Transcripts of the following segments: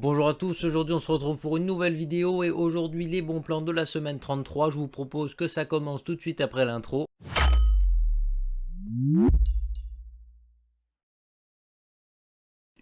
Bonjour à tous, aujourd'hui on se retrouve pour une nouvelle vidéo et aujourd'hui les bons plans de la semaine 33. Je vous propose que ça commence tout de suite après l'intro.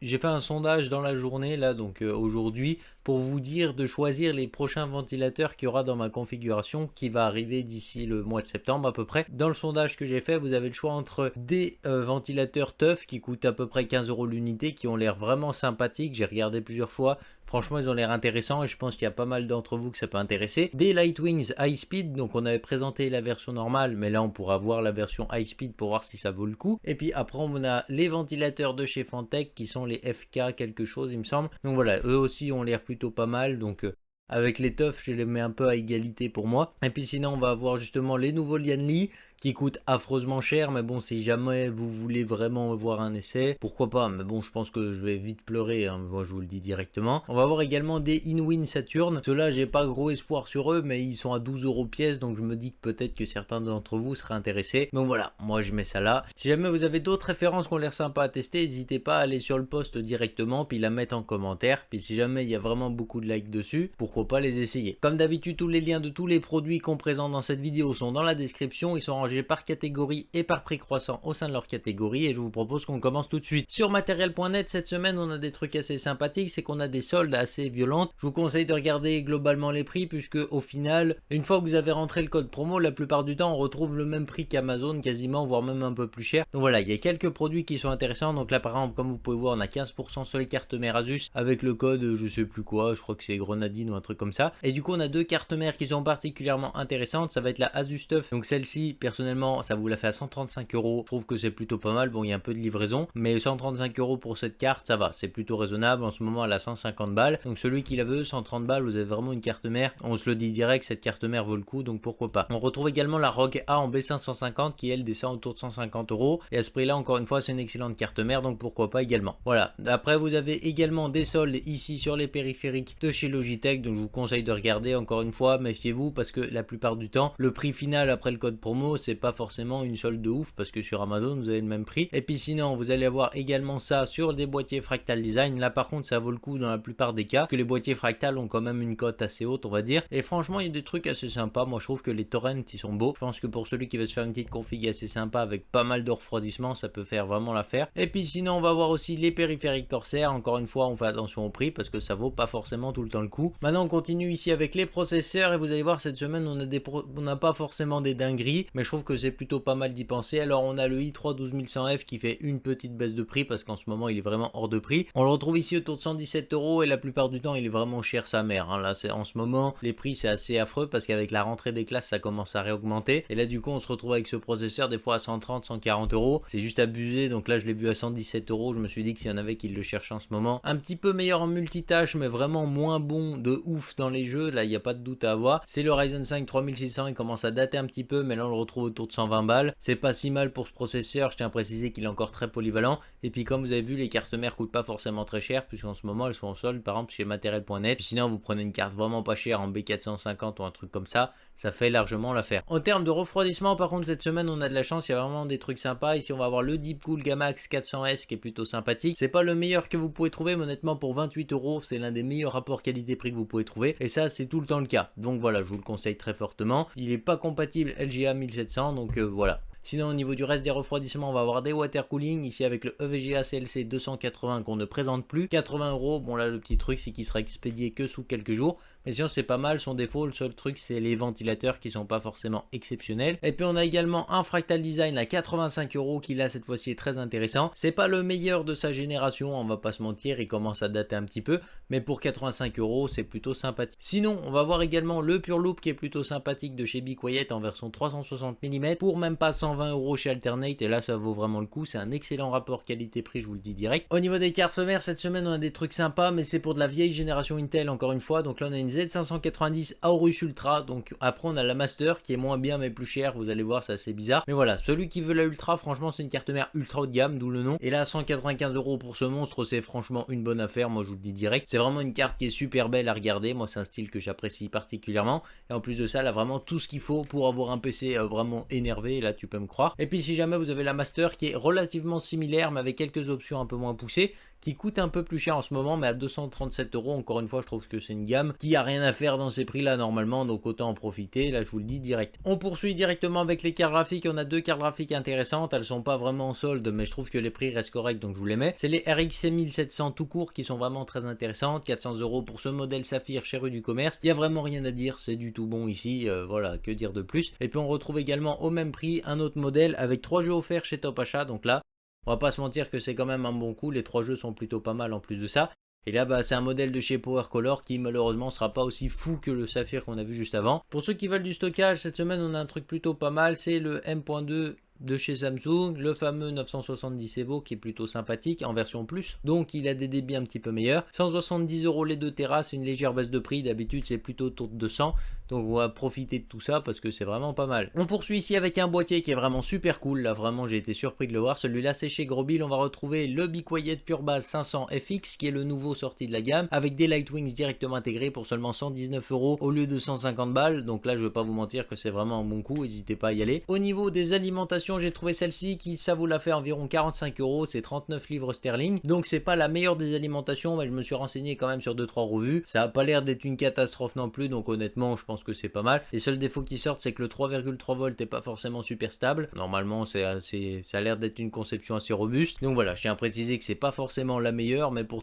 J'ai fait un sondage dans la journée là donc aujourd'hui pour vous dire de choisir les prochains ventilateurs qu'il y aura dans ma configuration qui va arriver d'ici le mois de septembre à peu près. Dans le sondage que j'ai fait, vous avez le choix entre des ventilateurs TUF qui coûtent à peu près 15 € l'unité, qui ont l'air vraiment sympathiques, j'ai regardé plusieurs fois. Franchement, ils ont l'air intéressants et je pense qu'il y a pas mal d'entre vous que ça peut intéresser. Des Lightwings High Speed, donc on avait présenté la version normale, mais là on pourra voir la version High Speed pour voir si ça vaut le coup. Et puis après on a les ventilateurs de chez Fantech qui sont les FK quelque chose il me semble. Donc voilà, eux aussi ont l'air plutôt pas mal, donc avec les teufs je les mets un peu à égalité pour moi. Et puis sinon on va avoir justement les nouveaux Lianli qui coûtent affreusement cher, mais bon, si jamais vous voulez vraiment voir un essai, pourquoi pas, mais bon, je pense que je vais vite pleurer, hein, moi je vous le dis directement. On va avoir également des Inwin Saturn, ceux-là j'ai pas gros espoir sur eux, mais ils sont à 12 € pièce, donc je me dis que peut-être que certains d'entre vous seraient intéressés, donc voilà, moi je mets ça là. Si jamais vous avez d'autres références qui ont l'air sympa à tester, n'hésitez pas à aller sur le post directement, puis la mettre en commentaire, puis si jamais il y a vraiment beaucoup de likes dessus, pourquoi pas les essayer. Comme d'habitude, tous les liens de tous les produits qu'on présente dans cette vidéo sont dans la description, ils sont rangés par catégorie et par prix croissant au sein de leur catégorie, et je vous propose qu'on commence tout de suite. Sur matériel.net, cette semaine on a des trucs assez sympathiques, c'est qu'on a des soldes assez violentes. Je vous conseille de regarder globalement les prix, puisque au final, une fois que vous avez rentré le code promo, la plupart du temps on retrouve le même prix qu'Amazon quasiment, voire même un peu plus cher. Donc voilà, il y a quelques produits qui sont intéressants. Donc là par exemple, comme vous pouvez voir, on a 15% sur les cartes mères Asus avec le code je sais plus quoi, je crois que c'est Grenadine ou un truc comme ça. Et du coup on a deux cartes mères qui sont particulièrement intéressantes, ça va être la Asus TUF. Donc celle-ci personnellement ça vous la fait à 135 €. Je trouve que c'est plutôt pas mal. Bon, il y a un peu de livraison, mais 135 € pour cette carte, ça va, c'est plutôt raisonnable. En ce moment, elle a 150 balles. Donc celui qui la veut, 130 balles, vous avez vraiment une carte mère. On se le dit direct, cette carte mère vaut le coup, donc pourquoi pas. On retrouve également la ROG A en B550 qui elle descend autour de 150 €. Et à ce prix-là, encore une fois, c'est une excellente carte mère, donc pourquoi pas également. Voilà. Après, vous avez également des soldes ici sur les périphériques de chez Logitech, donc je vous conseille de regarder. Encore une fois, méfiez-vous parce que la plupart du temps, le prix final après le code promo, c'est pas forcément une solde de ouf, parce que sur Amazon vous avez le même prix. Et puis sinon vous allez avoir également ça sur des boîtiers Fractal Design. Là par contre ça vaut le coup dans la plupart des cas, que les boîtiers Fractal ont quand même une cote assez haute, on va dire. Et franchement il y a des trucs assez sympas. Moi je trouve que les torrents ils sont beaux. Je pense que pour celui qui veut se faire une petite config assez sympa avec pas mal de refroidissement, ça peut faire vraiment l'affaire. Et puis sinon on va voir aussi les périphériques Corsair. Encore une fois on fait attention au prix parce que ça vaut pas forcément tout le temps le coup. Maintenant on continue ici avec les processeurs, et vous allez voir cette semaine on n'a pas forcément des dingueries, mais je trouve que c'est plutôt pas mal d'y penser. Alors on a le i3 12100F qui fait une petite baisse de prix parce qu'en ce moment il est vraiment hors de prix. On le retrouve ici autour de 117 € et la plupart du temps il est vraiment cher sa mère, hein. Là c'est en ce moment les prix c'est assez affreux parce qu'avec la rentrée des classes ça commence à réaugmenter, et là du coup on se retrouve avec ce processeur des fois à 130 140 €. C'est juste abusé. Donc là je l'ai vu à 117 €. Je me suis dit que s'il y en avait qui le cherchaient en ce moment, un petit peu meilleur en multitâche mais vraiment moins bon de ouf dans les jeux, là il n'y a pas de doute à avoir, c'est le Ryzen 5 3600. Il commence à dater un petit peu, mais là on le retrouve autour de 120 balles. C'est pas si mal pour ce processeur, je tiens à préciser qu'il est encore très polyvalent. Et puis comme vous avez vu, les cartes mères coûtent pas forcément très cher, puisqu'en ce moment elles sont en solde par exemple chez matériel.net. Puis sinon vous prenez une carte vraiment pas chère en B450 ou un truc comme ça fait largement l'affaire. En termes de refroidissement par contre cette semaine on a de la chance, il y a vraiment des trucs sympas. Ici on va avoir le Deepcool Gamax 400S qui est plutôt sympathique. C'est pas le meilleur que vous pouvez trouver, mais honnêtement pour 28 € c'est l'un des meilleurs rapports qualité-prix que vous pouvez trouver, et ça c'est tout le temps le cas. Donc voilà, je vous le conseille très fortement. Il est pas compatible LGA 1700, donc voilà. Sinon au niveau du reste des refroidissements, on va avoir des water cooling ici avec le EVGA CLC 280 qu'on ne présente plus, 80 €. Bon là le petit truc c'est qu'il sera expédié que sous quelques jours, mais sinon c'est pas mal. Son défaut, le seul truc c'est les ventilateurs qui sont pas forcément exceptionnels. Et puis on a également un Fractal Design à 85 € qui là cette fois-ci est très intéressant. C'est pas le meilleur de sa génération, on va pas se mentir, il commence à dater un petit peu, mais pour 85 € c'est plutôt sympathique. Sinon on va voir également le Pure Loop qui est plutôt sympathique de chez Be Quiet en version 360 mm pour même pas 120 € chez Alternate, et là ça vaut vraiment le coup. C'est un excellent rapport qualité-prix, je vous le dis direct. Au niveau des cartes mères cette semaine on a des trucs sympas, mais c'est pour de la vieille génération Intel encore une fois. Donc là on a une Z590 Aorus Ultra, donc après on a la Master qui est moins bien mais plus chère, vous allez voir c'est assez bizarre, mais voilà, celui qui veut la Ultra franchement c'est une carte mère ultra haut de gamme, d'où le nom. Et là 195 € pour ce monstre, c'est franchement une bonne affaire, moi je vous le dis direct. C'est vraiment une carte qui est super belle à regarder, moi c'est un style que j'apprécie particulièrement, et en plus de ça elle a vraiment tout ce qu'il faut pour avoir un PC vraiment énervé, là tu peux me croire. Et puis si jamais vous avez la Master qui est relativement similaire mais avec quelques options un peu moins poussées, qui coûte un peu plus cher en ce moment, mais à 237 euros. Encore une fois, je trouve que c'est une gamme qui a rien à faire dans ces prix là normalement, donc autant en profiter. Là, je vous le dis direct. On poursuit directement avec les cartes graphiques. On a deux cartes graphiques intéressantes. Elles sont pas vraiment en solde, mais je trouve que les prix restent corrects, donc je vous les mets. C'est les RX 1700 tout court qui sont vraiment très intéressantes. 400 euros pour ce modèle Saphir chez Rue du Commerce. Il y a vraiment rien à dire, c'est du tout bon ici. Voilà, que dire de plus. Et puis on retrouve également au même prix un autre modèle avec 3 jeux offerts chez Top Achat. Donc là, on va pas se mentir que c'est quand même un bon coup. Les 3 jeux sont plutôt pas mal en plus de ça. Et là, c'est un modèle de chez Power Color qui malheureusement sera pas aussi fou que le Saphir qu'on a vu juste avant. Pour ceux qui veulent du stockage, cette semaine on a un truc plutôt pas mal, c'est le M.2 de chez Samsung, le fameux 970 Evo qui est plutôt sympathique en version plus, donc il a des débits un petit peu meilleurs. 170 euros les 2 Tera, c'est une légère baisse de prix, d'habitude c'est plutôt autour de 200, donc on va profiter de tout ça parce que c'est vraiment pas mal. On poursuit ici avec un boîtier qui est vraiment super cool, là vraiment j'ai été surpris de le voir. Celui-là c'est chez Grobil. On va retrouver le Be Quiet Pure Base 500 FX qui est le nouveau sorti de la gamme, avec des Lightwings directement intégrés pour seulement 119 euros au lieu de 150 balles, donc là je vais pas vous mentir que c'est vraiment un bon coup, n'hésitez pas à y aller. Au niveau des alimentations, j'ai trouvé celle-ci qui, ça vous l'a fait environ 45 euros, c'est 39 livres sterling, donc c'est pas la meilleure des alimentations, mais je me suis renseigné quand même sur 2-3 revues, ça a pas l'air d'être une catastrophe non plus, donc honnêtement je pense que c'est pas mal. Les seuls défauts qui sortent, c'est que le 3,3 volts est pas forcément super stable, normalement ça a l'air d'être une conception assez robuste, donc voilà, je tiens à préciser que c'est pas forcément la meilleure, mais pour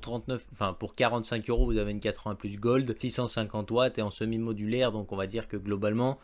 45 euros vous avez une 80 plus Gold, 650 watts et en semi-modulaire, donc on va dire que globalement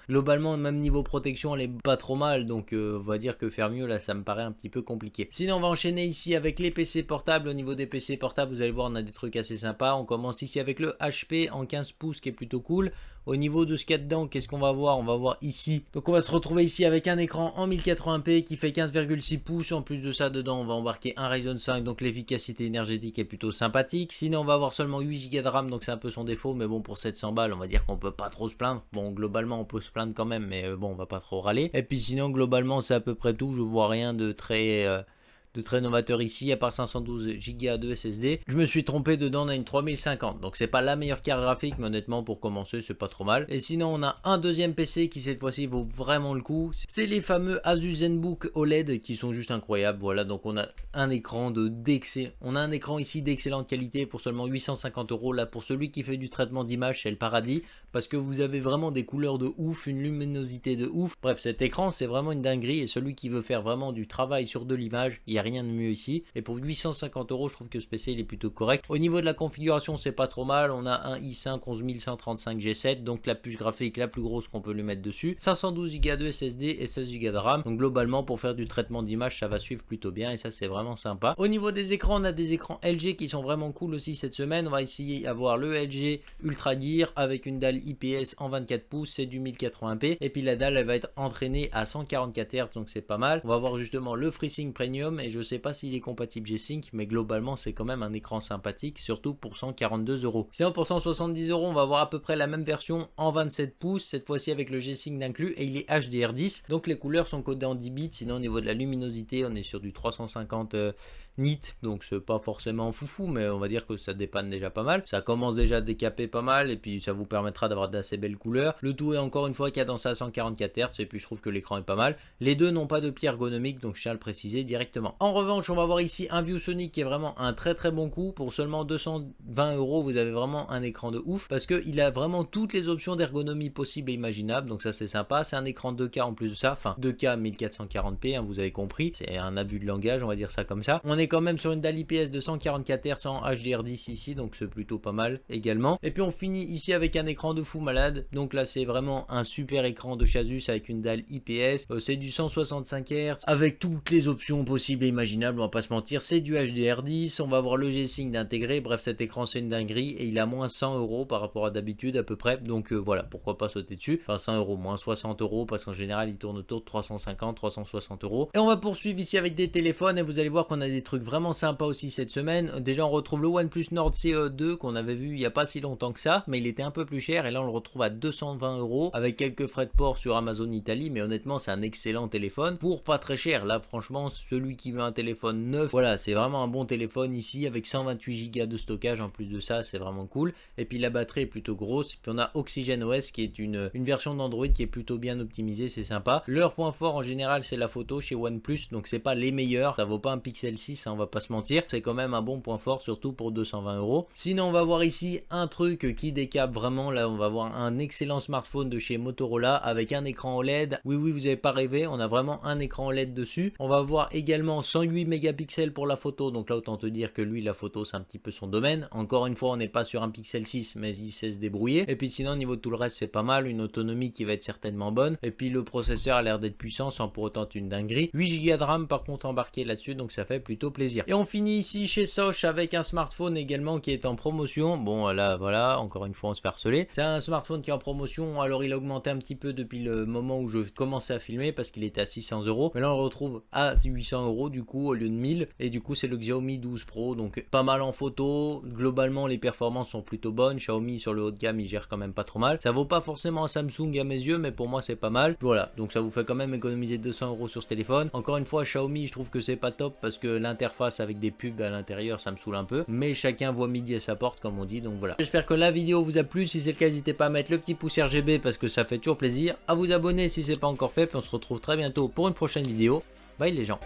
même niveau protection elle est pas trop mal, donc on va dire que faire mieux là ça me paraît un petit peu compliqué. Sinon on va enchaîner ici avec les PC portables. Au niveau des PC portables vous allez voir on a des trucs assez sympas. On commence ici avec le HP en 15 pouces qui est plutôt cool. Au niveau de ce qu'il y a dedans, qu'est-ce qu'on va voir? On va voir ici. Donc on va se retrouver ici avec un écran en 1080p qui fait 15,6 pouces. En plus de ça, dedans, on va embarquer un Ryzen 5. Donc l'efficacité énergétique est plutôt sympathique. Sinon, on va avoir seulement 8 Go de RAM. Donc c'est un peu son défaut. Mais bon, pour 700 balles, on va dire qu'on peut pas trop se plaindre. Bon, globalement, on peut se plaindre quand même. Mais bon, on va pas trop râler. Et puis sinon, globalement, c'est à peu près tout. Je vois rien de très novateur ici, à part 512 Go de SSD. Je me suis trompé, dedans on a une 3050, donc c'est pas la meilleure carte graphique, mais honnêtement pour commencer c'est pas trop mal. Et sinon on a un deuxième PC qui cette fois-ci vaut vraiment le coup, c'est les fameux Asus ZenBook OLED qui sont juste incroyables. Voilà, donc on a un écran ici d'excellente qualité pour seulement 850 euros. Là pour celui qui fait du traitement d'image c'est le paradis, parce que vous avez vraiment des couleurs de ouf, une luminosité de ouf. Bref, cet écran c'est vraiment une dinguerie, et celui qui veut faire vraiment du travail sur de l'image, il y a rien de mieux ici. Et pour 850 euros, je trouve que ce PC il est plutôt correct. Au niveau de la configuration, c'est pas trop mal. On a un i5 11135 G7, donc la puce graphique la plus grosse qu'on peut lui mettre dessus. 512 Go de SSD et 16 Go de RAM. Donc globalement, pour faire du traitement d'image, ça va suivre plutôt bien et ça c'est vraiment sympa. Au niveau des écrans, on a des écrans LG qui sont vraiment cool aussi cette semaine. On va essayer avoir le LG Ultra Gear avec une dalle IPS en 24 pouces, c'est du 1080p. Et puis la dalle, elle va être entraînée à 144 Hz, donc c'est pas mal. On va avoir justement le FreeSync Premium, et je sais pas s'il est compatible G-Sync, mais globalement c'est quand même un écran sympathique, surtout pour 142 euros. Sinon pour 170 euros, on va avoir à peu près la même version en 27 pouces, cette fois-ci avec le G-Sync d'inclus, et il est HDR10, donc les couleurs sont codées en 10 bits. Sinon au niveau de la luminosité, on est sur du 350 nits, donc c'est pas forcément foufou, mais on va dire que ça dépanne déjà pas mal. Ça commence déjà à décaper pas mal, et puis ça vous permettra d'avoir d'assez belles couleurs. Le tout est encore une fois cadencé à 144 Hz, et puis je trouve que l'écran est pas mal. Les deux n'ont pas de pli ergonomique, donc je tiens à le préciser directement. En revanche, on va voir ici un ViewSonic qui est vraiment un très très bon coup. Pour seulement 220 euros, vous avez vraiment un écran de ouf, parce qu'il a vraiment toutes les options d'ergonomie possibles et imaginables, donc ça c'est sympa. C'est un écran 2K en plus de ça, enfin 2K 1440p, hein, vous avez compris, c'est un abus de langage, on va dire ça comme ça. On est quand même sur une dalle IPS de 144 Hz en HDR10 ici, donc c'est plutôt pas mal également. Et puis on finit ici avec un écran de fou malade, donc là c'est vraiment un super écran de chez Asus avec une dalle IPS, c'est du 165 Hz avec toutes les options possibles et imaginables, on va pas se mentir, c'est du HDR10, on va avoir le G-Sync d'intégrer. Bref, cet écran c'est une dinguerie, et il a moins 100 euros par rapport à d'habitude à peu près, donc voilà, pourquoi pas sauter dessus. Enfin 100 euros, moins 60 euros, parce qu'en général il tourne autour de 350-360 euros. Et on va poursuivre ici avec des téléphones, et vous allez voir qu'on a des trucs vraiment sympas aussi cette semaine. Déjà on retrouve le OnePlus Nord CE2 qu'on avait vu il n'y a pas si longtemps que ça, mais il était un peu plus cher, et là on le retrouve à 220 euros avec quelques frais de port sur Amazon Italie, mais honnêtement c'est un excellent téléphone pour pas très cher. Là franchement, celui qui veut un téléphone neuf, voilà, c'est vraiment un bon téléphone ici avec 128 Go de stockage en plus de ça, c'est vraiment cool. Et puis la batterie est plutôt grosse. Et puis on a OxygenOS qui est une version d'Android qui est plutôt bien optimisée, c'est sympa. Leur point fort en général c'est la photo chez OnePlus, donc c'est pas les meilleurs, ça vaut pas un Pixel 6 6, hein, on va pas se mentir, c'est quand même un bon point fort, surtout pour 220 euros. Sinon on va voir ici un truc qui décape vraiment, là on va voir un excellent smartphone de chez Motorola avec un écran OLED. Oui vous n'avez pas rêvé, on a vraiment un écran OLED dessus. On va voir également 108 mégapixels pour la photo, donc là autant te dire que lui la photo c'est un petit peu son domaine. Encore une fois on n'est pas sur un Pixel 6 mais il sait se débrouiller. Et puis sinon au niveau de tout le reste c'est pas mal, une autonomie qui va être certainement bonne. Et puis le processeur a l'air d'être puissant sans pour autant une dinguerie. 8 Go de RAM par contre embarqué là-dessus, donc ça fait plutôt plaisir. Et on finit ici chez Sosh avec un smartphone également qui est en promotion. Bon là voilà, encore une fois on se fait harceler. C'est un smartphone qui est en promotion, alors il a augmenté un petit peu depuis le moment où je commençais à filmer parce qu'il était à 600 euros. Mais là on le retrouve à 800 euros du coup au lieu de 1000. Et du coup c'est le Xiaomi 12 Pro, donc pas mal en photo. Globalement les performances sont plutôt bonnes. Xiaomi sur le haut de gamme il gère quand même pas trop mal. Ça vaut pas forcément un Samsung à mes yeux, mais pour moi c'est pas mal. Voilà, donc ça vous fait quand même économiser 200 euros sur ce téléphone. Encore une fois Xiaomi je trouve que c'est pas top parce que l'interface avec des pubs à l'intérieur ça me saoule un peu. Mais chacun voit midi à sa porte comme on dit, donc voilà. J'espère que la vidéo vous a plu. Si c'est le cas n'hésitez pas à mettre le petit pouce RGB parce que ça fait toujours plaisir. À vous abonner si c'est pas encore fait. Puis on se retrouve très bientôt pour une prochaine vidéo. Bye les gens.